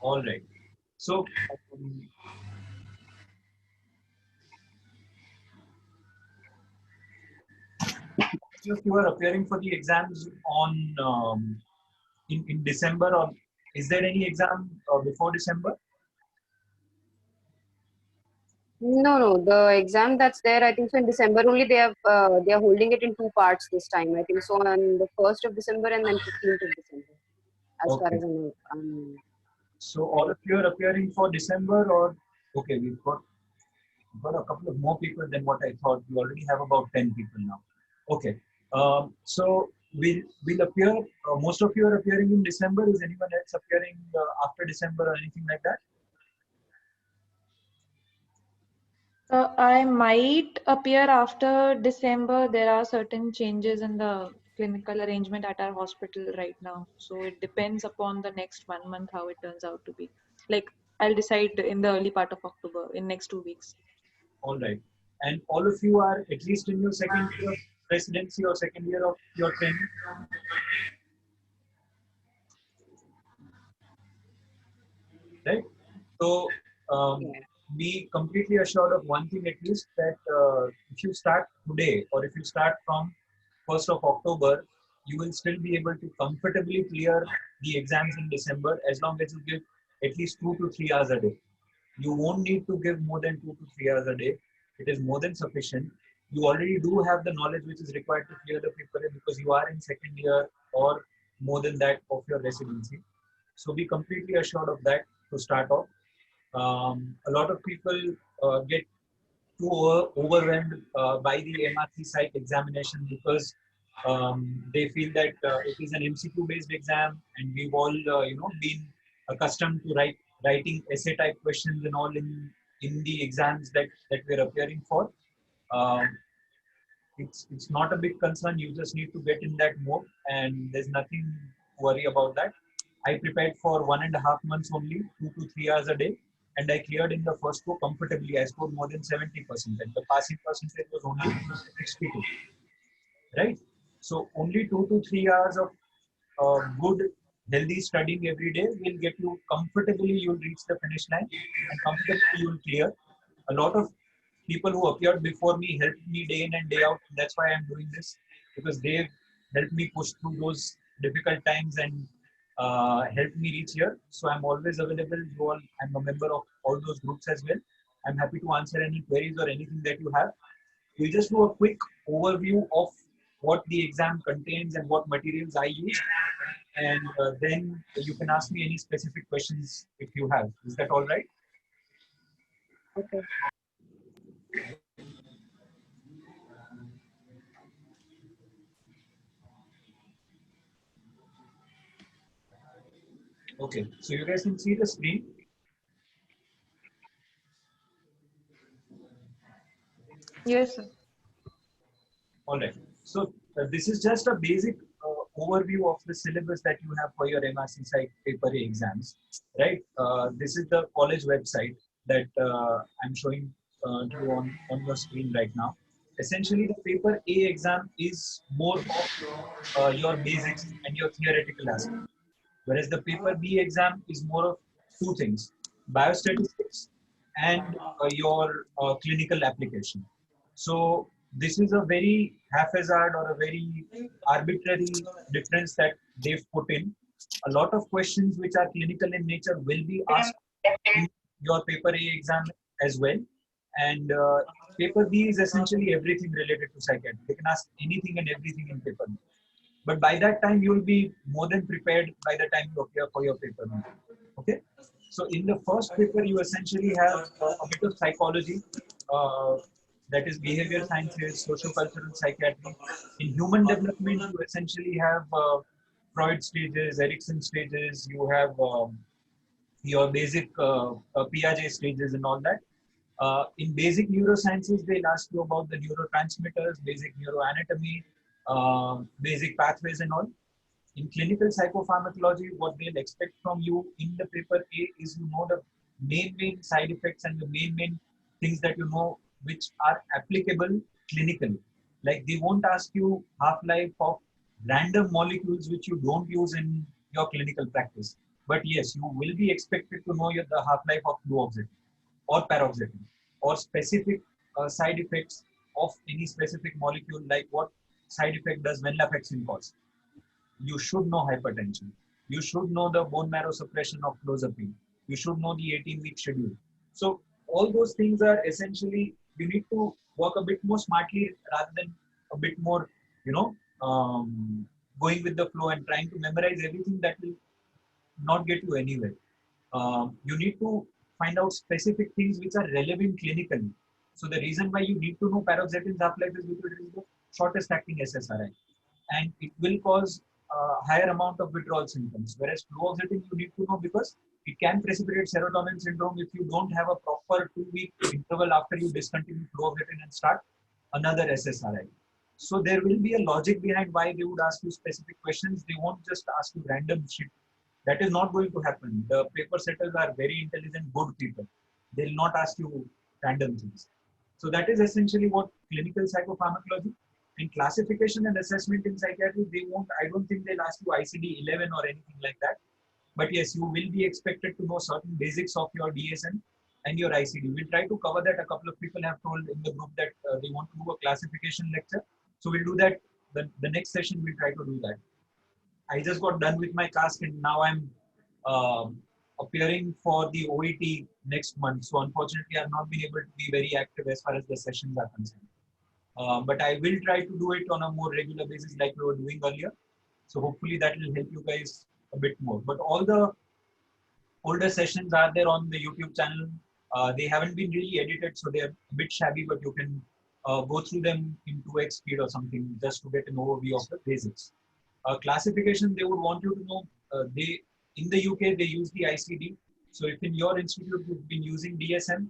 All right. So, um, if you are appearing for the exams on in December, or is there any exam before December? No, no, the exam that's there, I think so in December only they are holding it in two parts this time. I think so on the 1st of December and then 15th of December, as far Okay. as I'm So all right. of you are appearing for December, or okay, we've got a couple of more people than what I thought. We already have about 10 people now. Okay. So we'll appear. Most of you are appearing in December. Is anyone else appearing after December or anything like that? I might appear after December. There are certain changes in the clinical arrangement at our hospital right now. So it depends upon the next 1 month how it turns out to be. Like I'll decide in the early part of October, in next 2 weeks. All right. And all of you are at least in your second year of residency or second year of your training, right? So um, Yeah. be completely assured of one thing at least, that if you start today or if you start from 1st of October, you will still be able to comfortably clear the exams in December as long as you give at least 2 to 3 hours a day. You won't need to give more than 2 to 3 hours a day. It is more than sufficient. You already do have the knowledge which is required to clear the paper because you are in second year or more than that of your residency. So be completely assured of that to start off. A lot of people get too overwhelmed by the MRC site examination because they feel that it is an MCQ based exam, and we've all been accustomed to writing essay type questions and all in the exams that we're appearing for. Um, it's not a big concern. You just need to get in that mode, and there's nothing to worry about that. I prepared for 1.5 months only, 2 to 3 hours a day, and I cleared in the first go comfortably. I scored more than 70%, and the passing percentage was only 62. Right? So only 2 to 3 hours of good, healthy studying every day will get you comfortably. You'll reach the finish line, and comfortably you'll clear. A lot of people who appeared before me helped me day in and day out. That's why I'm doing this, because they've helped me push through those difficult times and helped me reach here. So I'm always available. You all, I'm a member of all those groups as well. I'm happy to answer any queries or anything that you have. We'll just do a quick overview of what the exam contains and what materials I used, and then you can ask me any specific questions if you have. Is that all right? Okay. Okay, so you guys can see the screen. Yes, sir. All right. So this is just a basic overview of the syllabus that you have for your MRC Psych paper A exams, right? This is the college website that I'm showing you on your screen right now. Essentially, the paper A exam is more of your basics and your theoretical aspect, whereas the paper B exam is more of two things: biostatistics and your clinical application. So this is a very haphazard or a very arbitrary difference that they've put in. A lot of questions which are clinical in nature will be asked in your paper A exam as well. And paper B is essentially everything related to psychiatry. They can ask anything and everything in paper B. But by that time, you'll be more than prepared by the time you appear for your paper. Okay. So in the first paper, you essentially have a bit of psychology, uh, that is behavior sciences, sociocultural psychiatry. In human development, you essentially have Freud stages, Erikson stages. You have your basic Piaget stages and all that. In basic neurosciences, they'll ask you about the neurotransmitters, basic neuroanatomy, basic pathways and all. In clinical psychopharmacology, what they'll expect from you in the paper A is you know the main side effects and the main things that you know which are applicable clinically. Like they won't ask you half-life of random molecules which you don't use in your clinical practice, But yes, you will be expected to know the half-life of fluoxetine or paroxetine or specific side effects of any specific molecule, like what side effect does venlafaxine cause. You should know hypertension. You should know the bone marrow suppression of clozapine. You should know the 18-week schedule. So all those things are essentially, you need to work a bit more smartly rather than a bit more, you know, going with the flow and trying to memorize everything that will not get you anywhere. You need to find out specific things which are relevant clinically. So the reason why you need to know paroxetine's half-life is because it is the shortest acting SSRI, and it will cause higher amount of withdrawal symptoms. Whereas fluoxetine you need to know because it can precipitate serotonin syndrome if you don't have a proper 2-week interval after you discontinue fluoxetine and start another SSRI. So there will be a logic behind why they would ask you specific questions. They won't just ask you random shit. That is not going to happen. The paper setters are very intelligent, good people. They'll not ask you random things. So that is essentially what clinical psychopharmacology. In classification and assessment in psychiatry, they won't, I don't think they'll ask you ICD-11 or anything like that. But yes, you will be expected to know certain basics of your DSM and your ICD. We'll try to cover that. A couple of people have told in the group that they want to do a classification lecture. So we'll do that. The next session, we'll try to do that. I just got done with my task and now I'm appearing for the OET next month. So unfortunately, I've not been able to be very active as far as the sessions are concerned. But I will try to do it on a more regular basis like we were doing earlier. So hopefully that will help you guys a bit more. But all the older sessions are there on the YouTube channel. They haven't been really edited, so they're a bit shabby, but you can go through them in 2x speed or something just to get an overview of the basics. Classification, they would want you to know, in the UK, they use the ICD. So if in your institute you've been using DSM,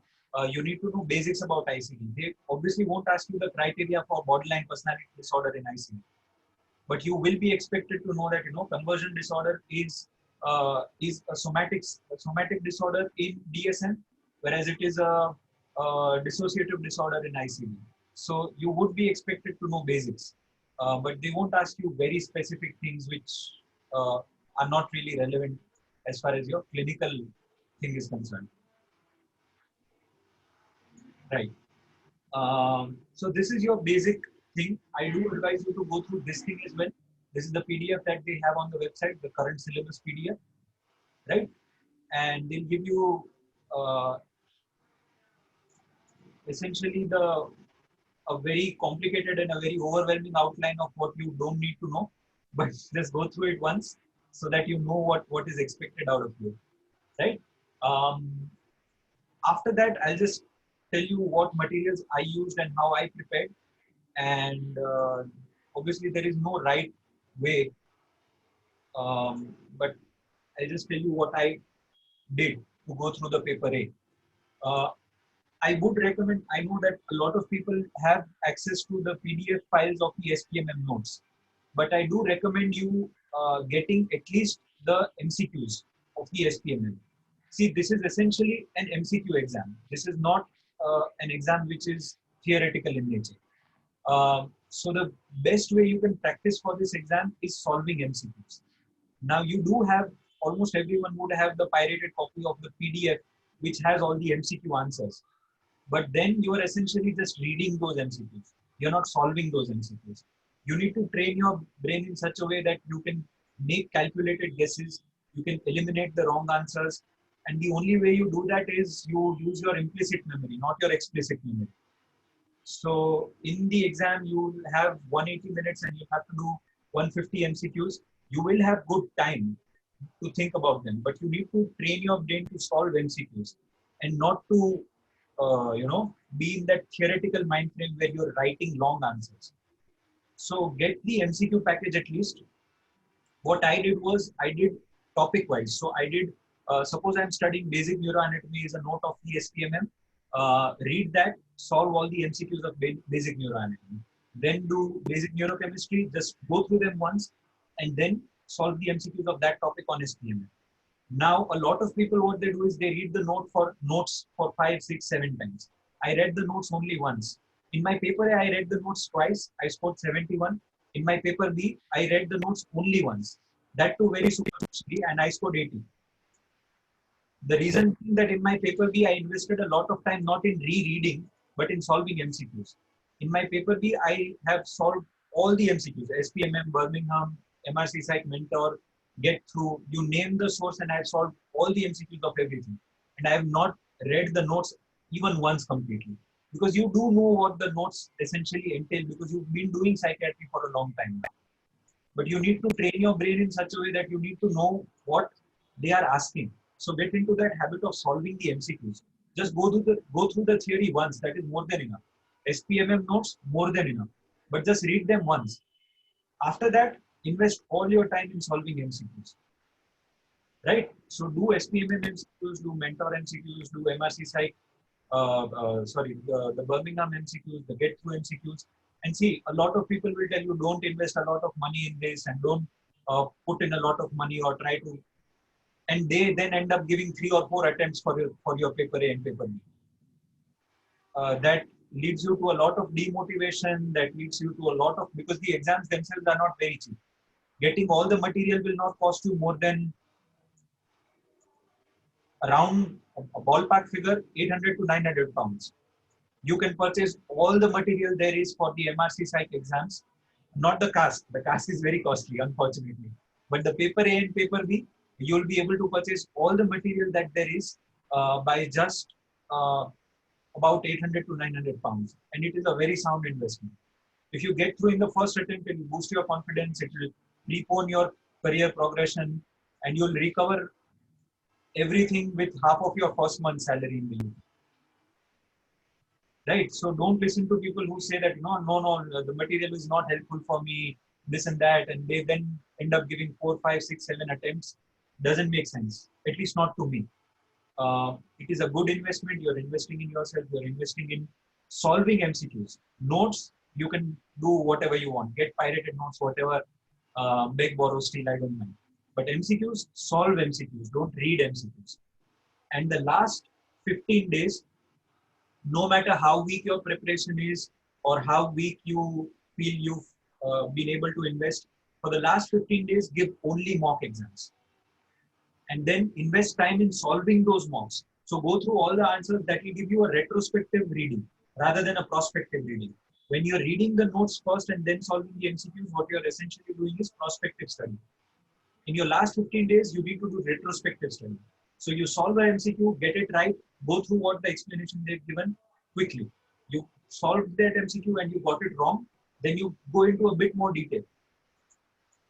you need to know basics about ICD. They obviously won't ask you the criteria for borderline personality disorder in ICD. But you will be expected to know that, conversion disorder is a somatic disorder in DSM, whereas it is a dissociative disorder in ICD. So you would be expected to know basics. But they won't ask you very specific things which are not really relevant as far as your clinical thing is concerned. Right. So this is your basic thing. I do advise you to go through this thing as well. This is the PDF that they have on the website, the current syllabus PDF, right? And they'll give you essentially a very complicated and a very overwhelming outline of what you don't need to know, but just go through it once so that you know what is expected out of you, right? After that, I'll just tell you what materials I used and how I prepared. And obviously there is no right way, but I'll just tell you what I did to go through the paper A. I would recommend, I know that a lot of people have access to the PDF files of the SPMM notes, but I do recommend you getting at least the MCQs of the SPMM. See, this is essentially an MCQ exam. This is not an exam which is theoretical in nature. So the best way you can practice for this exam is solving MCQs. Now you do have, almost everyone would have the pirated copy of the PDF which has all the MCQ answers. But then you are essentially just reading those MCQs. You're not solving those MCQs. You need to train your brain in such a way that you can make calculated guesses, you can eliminate the wrong answers. And the only way you do that is you use your implicit memory, not your explicit memory. So in the exam, you will have 180 minutes and you have to do 150 MCQs. You will have good time to think about them, but you need to train your brain to solve MCQs and not to be in that theoretical mind frame where you're writing long answers. So get the MCQ package at least. What I did was I did topic wise. So I did, suppose I'm studying basic neuroanatomy is a note of the SPMM. Read that, solve all the MCQs of basic neuroanatomy. Then do basic neurochemistry, just go through them once and then solve the MCQs of that topic on SPMM. Now, a lot of people, what they do is they read the notes for 5, 6, 7 times. I read the notes only once. In my paper A, I read the notes twice. I scored 71. In my paper B, I read the notes only once. That too very superficially, and I scored 80. The reason being that in my paper B, I invested a lot of time not in rereading, but in solving MCQs. In my paper B, I have solved all the MCQs, SPMM, Birmingham, MRC Psych, Mentor, Get Through, you name the source, and I have solved all the MCQs of everything. And I have not read the notes even once completely. Because you do know what the notes essentially entail because you've been doing psychiatry for a long time. But you need to train your brain in such a way that you need to know what they are asking. So get into that habit of solving the MCQs. Just go through the theory once. That is more than enough. SPMM notes more than enough. But just read them once. After that, invest all your time in solving MCQs. Right? So do SPMM MCQs, do Mentor MCQs, do MRC Psych, the Birmingham MCQs, the Get Through MCQs. And see, a lot of people will tell you don't invest a lot of money in this and don't put in a lot of money or try to, and they then end up giving 3 or 4 attempts for your paper A and paper B. That leads you to a lot of demotivation. That leads you to a lot of, because the exams themselves are not very cheap. Getting all the material will not cost you more than around a ballpark figure 800 to 900 pounds. You can purchase all the material there is for the MRC Psych exams, not the cast. The cast is very costly, unfortunately. But the paper A and paper B, you'll be able to purchase all the material that there is by just about 800 to 900 pounds. And it is a very sound investment. If you get through in the first attempt, it will boost your confidence, it will prepone your career progression, and you'll recover everything with half of your first month's salary in the UK. Right? So don't listen to people who say that, the material is not helpful for me, this and that, and they then end up giving 4, 5, 6, 7 attempts. Doesn't make sense, at least not to me. It is a good investment. You're investing in yourself. You're investing in solving MCQs. Notes, you can do whatever you want. Get pirated notes, whatever. Beg, borrow, steal, I don't mind. But MCQs, solve MCQs. Don't read MCQs. And the last 15 days, no matter how weak your preparation is or how weak you feel you've been able to invest, for the last 15 days, give only mock exams. And then invest time in solving those mocks. So go through all the answers. That will give you a retrospective reading rather than a prospective reading. When you're reading the notes first and then solving the MCQs, what you're essentially doing is prospective study. In your last 15 days, you need to do retrospective study. So you solve the MCQ, get it right, go through what the explanation they've given quickly. You solved that MCQ and you got it wrong, then you go into a bit more detail.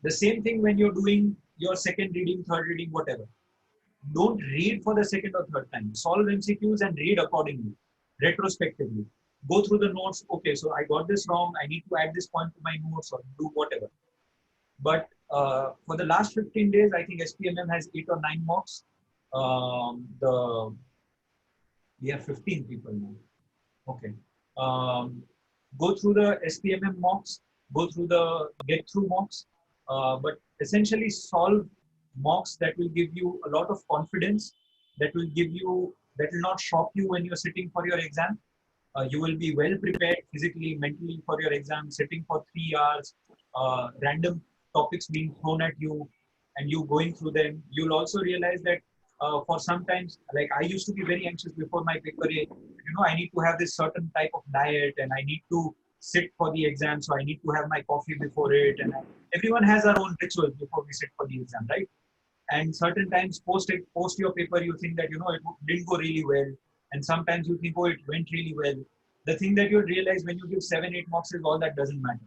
The same thing when you're doing your second reading, third reading, whatever. Don't read for the second or third time. Solve MCQs and read accordingly, retrospectively. Go through the notes. Okay, so I got this wrong. I need to add this point to my notes or do whatever. But for the last 15 days, I think SPMM has 8 or 9 mocks. We have 15 people now. Okay. Go through the SPMM mocks. Go through the get through mocks. But essentially solve mocks that will give you a lot of confidence, that will not shock you when you're sitting for your exam. You will be well prepared physically, mentally for your exam, sitting for 3 hours, random topics being thrown at you and you going through them. You'll also realize that for sometimes, like I used to be very anxious before my paper A, I need to have this certain type of diet and I need to sit for the exam. So I need to have my coffee before it. And everyone has our own rituals before we sit for the exam, right? And certain times post your paper, you think that, it didn't go really well. And sometimes you think, oh, it went really well. The thing that you'll realize when you give 7, 8 marks is all that doesn't matter.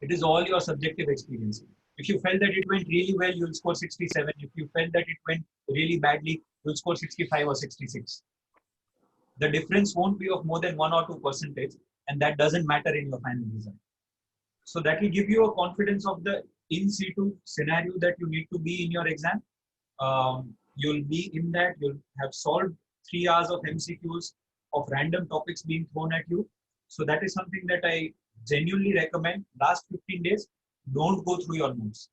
It is all your subjective experience. If you felt that it went really well, you'll score 67. If you felt that it went really badly, you'll score 65 or 66. The difference won't be of more than 1 or 2%, and that doesn't matter in your final result. So that will give you a confidence of the in situ scenario that you need to be in your exam. You'll be in that, you'll have solved 3 hours of MCQs of random topics being thrown at you. So that is something that I genuinely recommend. Last 15 days, don't go through your notes.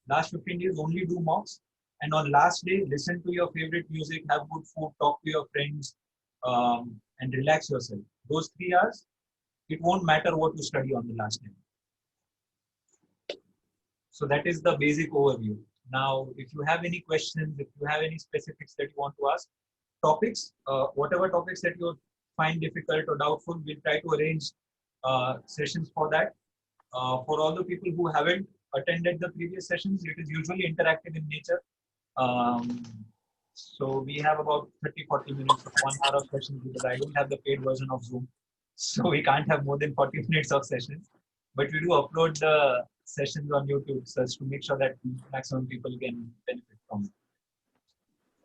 Last 15 days, only do mocks. And on last day, listen to your favorite music, have good food, talk to your friends, and relax yourself. Those 3 hours, it won't matter what you study on the last day. So that is the basic overview. Now, if you have any questions, if you have any specifics that you want to ask, topics, whatever topics that you find difficult or doubtful, we'll try to arrange sessions for that. For all the people who haven't attended the previous sessions, it is usually interactive in nature. So we have about 30-40 minutes of 1 hour of sessions because I don't have the paid version of Zoom. So we can't have more than 40 minutes of sessions. But we do upload the sessions on YouTube so as to make sure that maximum people can benefit from it.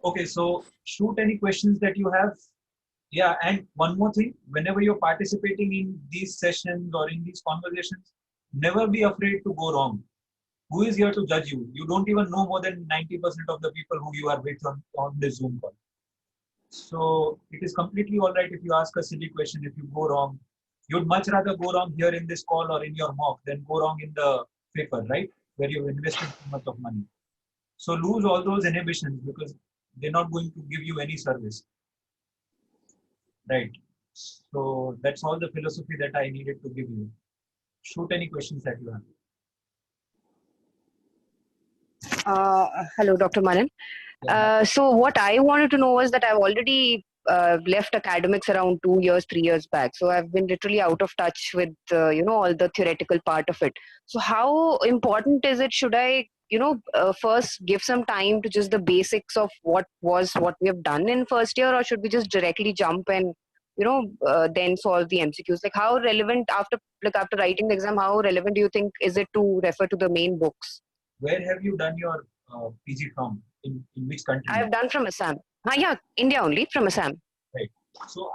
Okay, so shoot any questions that you have. Yeah, and one more thing, whenever you're participating in these sessions or in these conversations, never be afraid to go wrong. Who is here to judge you? You don't even know more than 90% of the people who you are with on the Zoom call. So it is completely all right if you ask a silly question, if you go wrong. You'd much rather go wrong here in this call or in your mock than go wrong in the paper, right? Where you've invested so much of money. So lose all those inhibitions because they're not going to give you any service. Right. So that's all the philosophy that I needed to give you. Shoot any questions that you have. Hello, Dr. Manan. So what I wanted to know was that I've already left academics around 2 years, 3 years back. So I've been literally out of touch with, all the theoretical part of it. So how important is it? Should I, first give some time to just the basics of what we have done in first year, or should we just directly jump and, then solve the MCQs? Like how relevant after writing the exam, how relevant do you think is it to refer to the main books? Where have you done your PG from? In which country? I've done from Assam. Yeah, India only, from Assam. Right. So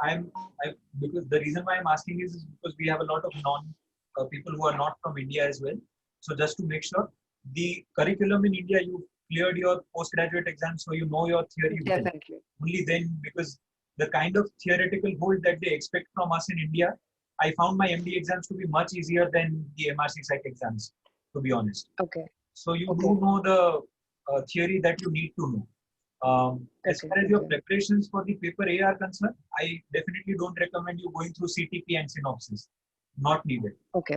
because the reason why I'm asking is because we have a lot of people who are not from India as well. So just to make sure, the curriculum in India, you cleared your postgraduate exam, so you know your theory. Definitely. Only then, because the kind of theoretical hold that they expect from us in India, I found my MD exams to be much easier than the MRC Psych exams, to be honest. Okay. So you do know the theory that you need to know. As far as your preparations for the paper A are concerned, I definitely don't recommend you going through CTP and synopsis. Not needed. Okay.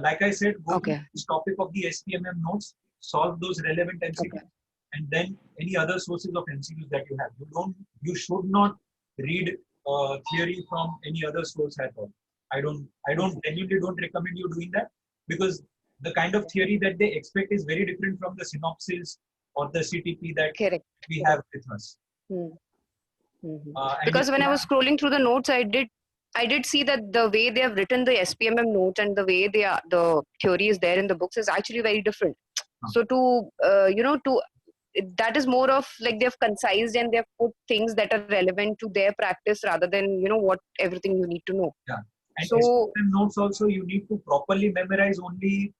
Like I said, go to this topic of the SPMM notes, solve those relevant MCQs, and then any other sources of MCQs that you have. You should not read theory from any other source at all. I genuinely don't recommend you doing that, because the kind of theory that they expect is very different from the synopsis or the CTP that we have with us. Because when I was scrolling through the notes, I did see that the way they have written the SPMM note and the way the theory is there in the books is actually very different. So that is more of like they've concised and they've put things that are relevant to their practice rather than what everything you need to know. Yeah. And so SPMM notes also, you need to properly memorize only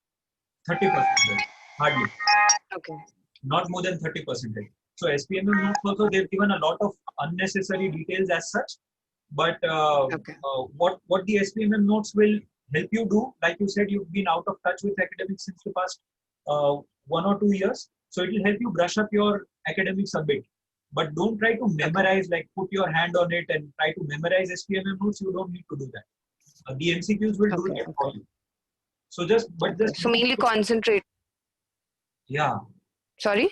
30%, hardly. Okay. Not more than 30%. So SPMM notes also, they've given a lot of unnecessary details as such. But what the SPMM notes will help you do, like you said, you've been out of touch with academics since the past 1 or 2 years. So it will help you brush up your academics a bit. But don't try to memorize, like put your hand on it and try to memorize SPMM notes. You don't need to do that. The MCQs will do it for you. So So mainly concentrate. Yeah. Sorry?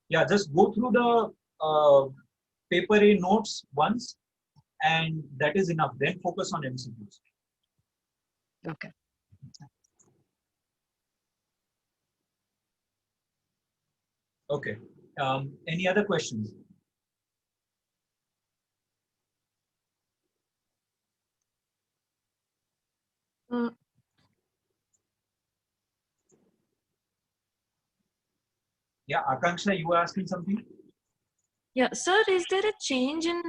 Yeah, just go through the paper A notes once, and that is enough. Then focus on MCQs. Okay. Okay. Any other questions? Yeah, Akanksha, you were asking something? Yeah, sir, is there a change in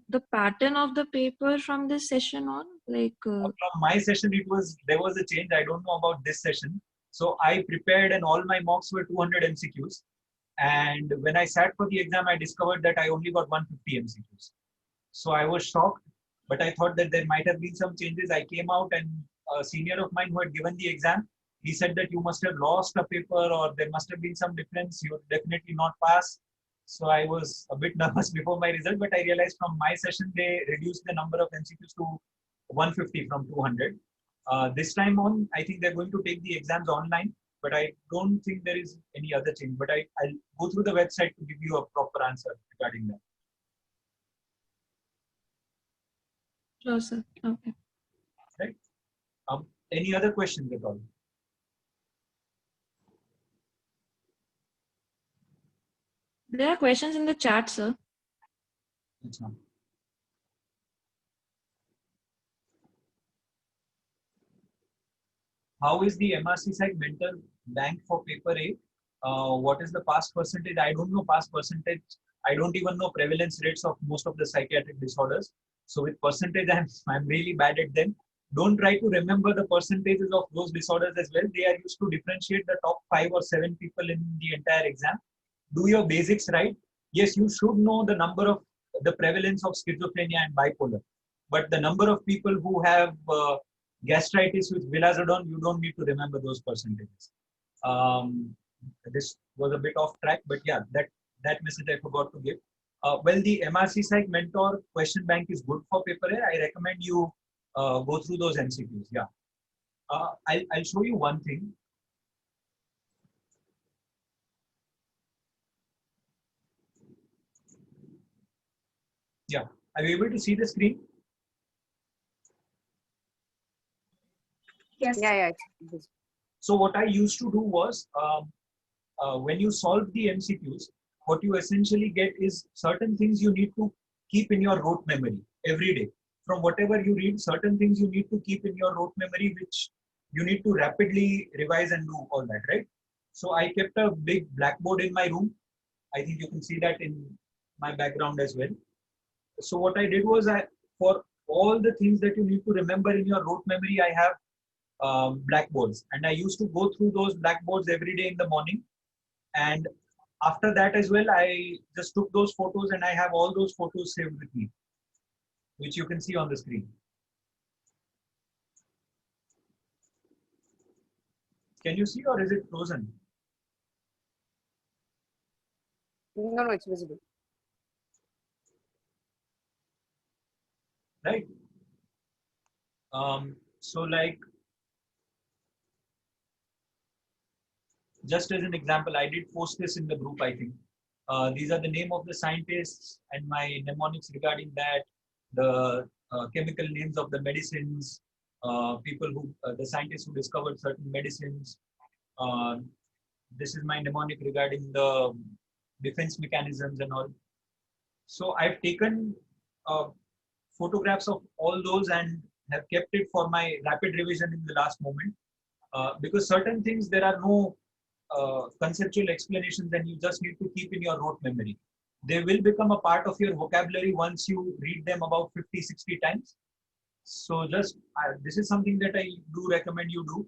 the pattern of the paper from this session on? From my session, there was a change. I don't know about this session. So I prepared and all my mocks were 200 MCQs. And when I sat for the exam, I discovered that I only got 150 MCQs. So I was shocked, but I thought that there might have been some changes. I came out and a senior of mine who had given the exam, he said that you must have lost a paper or there must have been some difference. You would definitely not pass. So I was a bit nervous before my result, but I realized from my session, they reduced the number of MCQs to 150 from 200. This time on, I think they're going to take the exams online. but I don't think there is any other change. But I'll go through the website to give you a proper answer regarding that. Sure, sir. Okay. Right? Any other questions at all? There are questions in the chat, sir. That's not. How is the MRC site mental bank for paper A? What is the pass percentage? I don't know pass percentage. I don't even know prevalence rates of most of the psychiatric disorders. So with percentage, I'm really bad at them. Don't try to remember the percentages of those disorders as well. They are used to differentiate the top 5 or 7 people in the entire exam. Do your basics right. Yes, you should know the number of the prevalence of schizophrenia and bipolar, but the number of people who have gastritis with vilazodone, you don't need to remember those percentages. This was a bit off track, but yeah, that message I forgot to give. Well, the MRC Psych Mentor question bank is good for paper A. I recommend you go through those MCQs. Yeah, I'll show you one thing. Yeah, are you able to see the screen? Yes. Yeah. So what I used to do was, when you solve the MCQs, what you essentially get is certain things you need to keep in your rote memory every day. From whatever you read, certain things you need to keep in your rote memory, which you need to rapidly revise and do all that, right? So I kept a big blackboard in my room. I think you can see that in my background as well. So what I did was, for all the things that you need to remember in your rote memory, I have blackboards, and I used to go through those blackboards every day in the morning. And after that as well, I just took those photos, and I have all those photos saved with me, which you can see on the screen. Can you see, or is it frozen? No, it's visible. Right. So like, just as an example, I did post this in the group, I think. These are the name of the scientists and my mnemonics regarding that, the chemical names of the medicines, people who, the scientists who discovered certain medicines. This is my mnemonic regarding the defense mechanisms and all. So I've taken photographs of all those and have kept it for my rapid revision in the last moment. Because certain things, there are no conceptual explanations, and you just need to keep in your rote memory. They will become a part of your vocabulary once you read them about 50, 60 times. So just, this is something that I do recommend you do.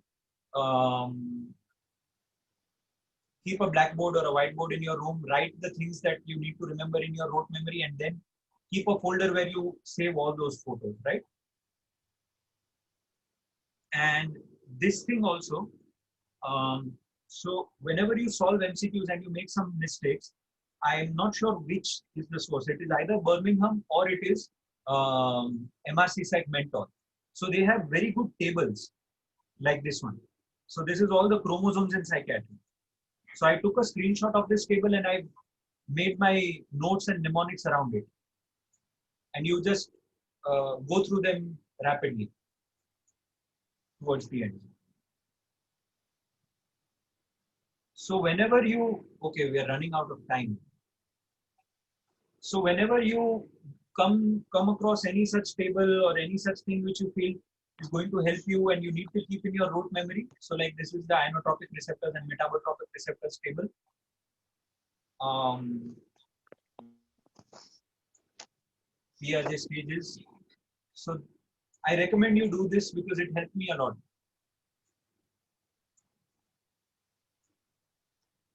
Keep a blackboard or a whiteboard in your room, write the things that you need to remember in your rote memory, and then keep a folder where you save all those photos, right? And this thing also, so whenever you solve MCQs and you make some mistakes, I'm not sure which is the source. It is either Birmingham or it is MRC Psych Mentor. So they have very good tables like this one. So this is all the chromosomes in psychiatry. So I took a screenshot of this table and I made my notes and mnemonics around it. And you just go through them rapidly towards the end. So whenever you, okay, we are running out of time. So whenever you come across any such table or any such thing which you feel is going to help you and you need to keep in your rote memory. So like this is the inotropic receptors and metabotropic receptors table. Piaget stages. So I recommend you do this because it helped me a lot.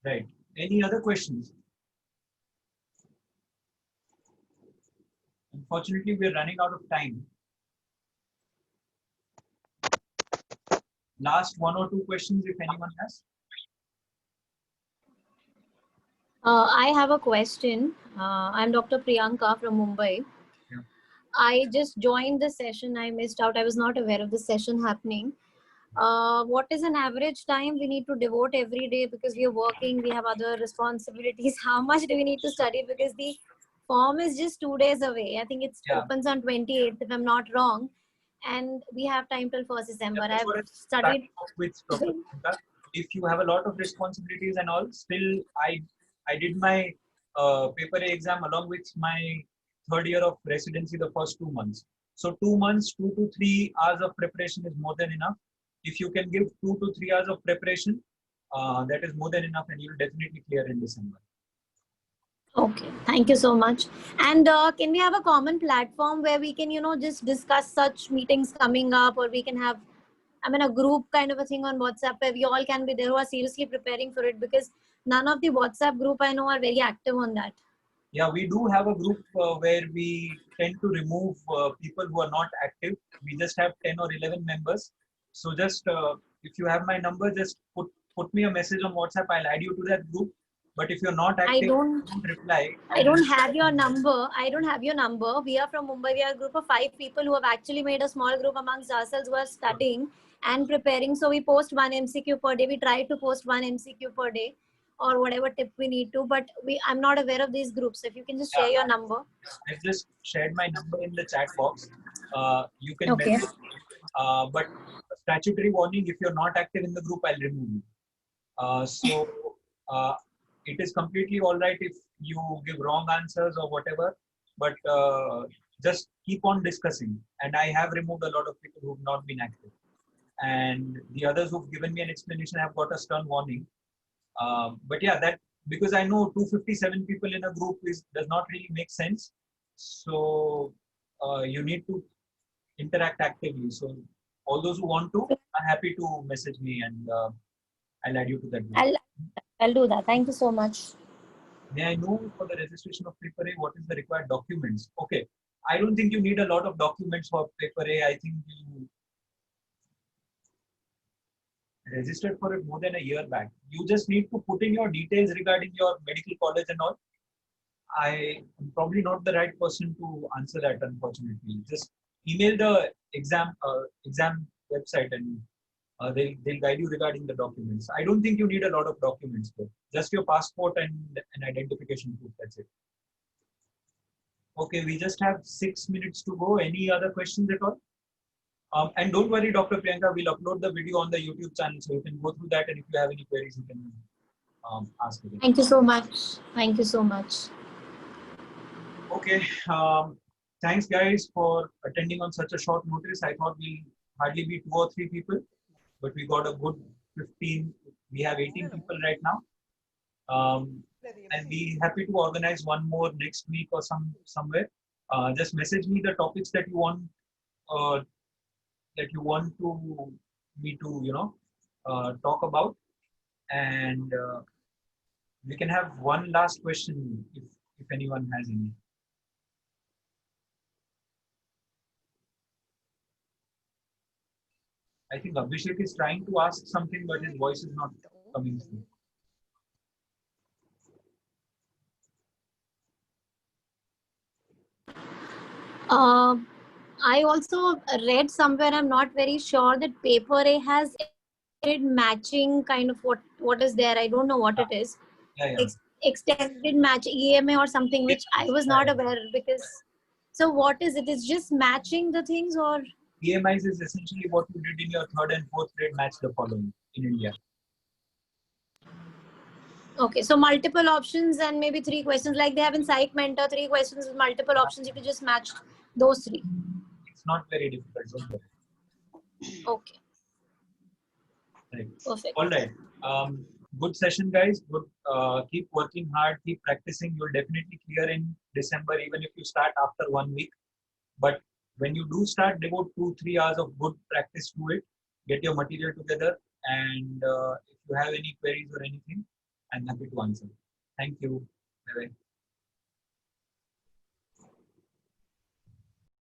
Right. Any other questions? Unfortunately, we're running out of time. Last one or two questions, if anyone has. I have a question. I'm Dr. Priyanka from Mumbai. Yeah. I just joined the session. I missed out. I was not aware of the session happening. what is an average time we need to devote every day, because we are working, we have other responsibilities? How much do we need to study? Because the form is just 2 days away. I think it Yeah. opens on 28th, if I'm not wrong. And we have time till 1st December. Yeah, that's I've what I'm studied. starting off with, Dr. Priyanka. If you have a lot of responsibilities and all, still I did my paper A exam along with my third year of residency the first 2 months. So 2 months, 2 to 3 hours of preparation is more than enough. If you can give 2 to 3 hours of preparation, that is more than enough, and you'll definitely clear in December. Okay, thank you so much. And can we have a common platform where we can, just discuss such meetings coming up, or we can have, a group kind of a thing on WhatsApp where we all can be there who are seriously preparing for it, because none of the WhatsApp group I know are very active on that. Yeah, we do have a group where we tend to remove people who are not active. We just have 10 or 11 members. So just if you have my number, just put me a message on WhatsApp. I'll add you to that group. But if you're not active, don't reply. I don't have your number. I don't have your number. We are from Mumbai. We are a group of 5 people who have actually made a small group amongst ourselves who are studying and preparing. So we post one MCQ per day. We try to post one MCQ per day, or whatever tip we need to. But I'm not aware of these groups. If you can just share your number. I've just shared my number in the chat box. You can Okay. message. But statutory warning: if you're not active in the group, I'll remove you. So it is completely all right if you give wrong answers or whatever, but just keep on discussing. And I have removed a lot of people who've not been active, and the others who've given me an explanation have got a stern warning. But yeah, that, because I know 257 people in a group does not really make sense. So you need to interact actively. So all those who want to are happy to message me, and I'll add you to that group. I'll do that. Thank you so much. May I know, for the registration of paper A, what is the required documents? Okay, I don't think you need a lot of documents for paper A. I think you registered for it more than a year back. You just need to put in your details regarding your medical college and all. I am probably not the right person to answer that, unfortunately. Just email the exam website, and they'll guide you regarding the documents. I don't think you need a lot of documents, though. Just your passport and an identification proof. That's it. Okay, we just have 6 minutes to go. Any other questions at all? And don't worry, Dr. Priyanka, we'll upload the video on the YouTube channel, so you can go through that, and if you have any queries, you can ask again. Thank you so much. Thank you so much. Okay. Thanks, guys, for attending on such a short notice. I thought we'll hardly be 2 or 3 people, but we got a good 15. We have 18 people right now. And be happy to organize one more next week or somewhere. Just message me the topics that you want me to talk about, and we can have one last question if anyone has any. I think Abhishek is trying to ask something, but his voice is not coming through. I also read somewhere, I'm not very sure, that paper A has matching kind of what is there. I don't know what it is. Yeah. Extended match EMA or something, which I was not aware, because. So what is it? It's just matching the things, or? EMIs is essentially what you did in your 3rd and 4th grade match the following in India. Okay, so multiple options and maybe 3 questions, like they have in Psych Mentor, 3 questions with multiple options. You could just match those 3. It's not very difficult, don't worry. Okay. Right. Perfect. All right. Good session, guys. Good. Keep working hard. Keep practicing. You'll definitely clear in December, even if you start after 1 week. But when you do start, devote 2-3 hours of good practice to it. Get your material together, and if you have any queries or anything, I'm happy to answer. Thank you. Bye-bye.